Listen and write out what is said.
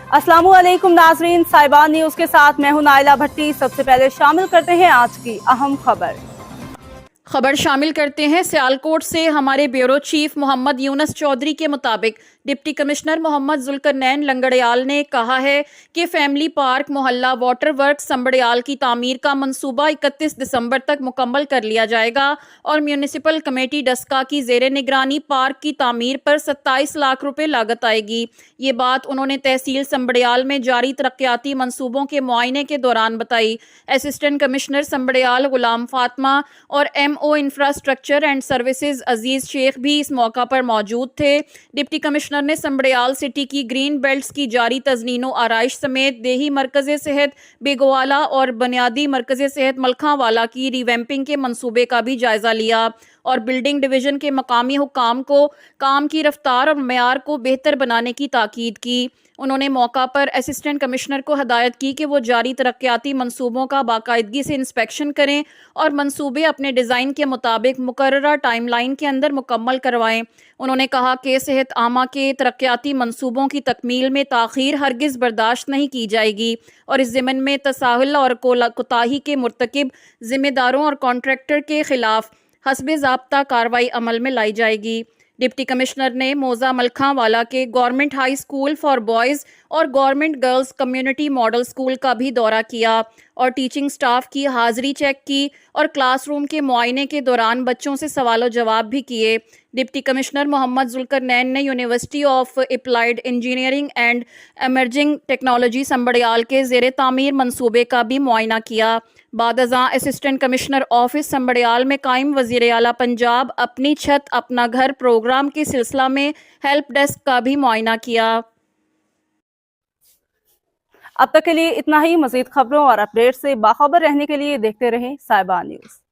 अस्सलामु अलैकुम नाजरीन, साहिबान न्यूज के साथ मैं हूं नाइला भट्टी। सबसे पहले शामिल करते हैं आज की अहम खबर शामिल करते हैं। सियालकोट से हमारे ब्यूरो चीफ मोहम्मद यूनस चौधरी के मुताबिक डिप्टी कमिश्नर मोहम्मद जुल्करनैन लंगड़याल ने कहा है कि फैमिली पार्क मोहल्ला वाटर वर्क संबड़याल की तामीर का मंसूबा 31 दिसंबर तक मुकम्मल कर लिया जाएगा और म्यूनिसिपल कमेटी डस्का की ज़ेरे निगरानी पार्क की तामीर पर 27 लाख रुपए लागत आएगी। ये बात उन्होंने तहसील संबड़याल में जारी तरक्याती मंसूबों के मुआयने के दौरान बताई। असिस्टेंट कमिश्नर संबड़याल गुलाम फातिमा और MO infrastructure and services Aziz Shaikh भी इस मौका पर मौजूद थे। डिप्टी कमिश्नर ने संबड़याल सिटी की ग्रीन बेल्ट्स की जारी तजनीनो आराइश समेत देही मरकज़ सेहत बेगवाला और बुनियादी मरकज़ सेहत मलखावाला की रिवैम्पिंग के मंसूबे का भी जायजा लिया और बिल्डिंग डिवीजन के मकामी हुक्काम को काम की रफ्तार और मेयार को बेहतर बनाने की ताकीद की। उन्होंने मौका पर असिस्टेंट कमिश्नर को हदायत की कि वो जारी तरक्याती मंसूबों का बाकायदगी से इंस्पेक्शन करें और मंसूबे अपने डिज़ाइन के मुताबिक मुकर्ररा टाइमलाइन के अंदर मुकम्मल करवाएं। उन्होंने कहा कि सेहत आमा के तरक्याती मंसूबों की तकमील में ताख़ीर हरगिज़ बर्दाश्त नहीं की जाएगी और इस ज़िम्न में तसाहुल और कोताही के मुर्तकिब ज़िम्मेदारों और कॉन्ट्रैक्टर के खिलाफ हस्बे ज़ाब्ता कार्रवाई अमल में लाई जाएगी। डिप्टी कमिश्नर ने मौजा मलखावाला के government high school for boys और government girls community model school का भी दौरा किया और टीचिंग स्टाफ की हाज़िरी चेक की और क्लासरूम के मुआयने के दौरान बच्चों से सवाल जवाब भी किए। डिप्टी कमिश्नर मोहम्मद जुल्करनैन ने university of applied engineering and emerging technology Sambrial के ज़ेरे तामीर मंसूबे का भी मुआयना किया। बादअज़ां असिस्टेंट कमिश्नर ऑफिस संबड़याल में कायम वज़ीर आला पंजाब अपनी छत अपना घर प्रोग्राम के सिलसिला में हेल्प डेस्क का भी मुआयना किया। अब तक के लिए इतना ही। मज़ीद खबरों और अपडेट से बाखबर रहने के लिए देखते रहें साहिबान न्यूज़।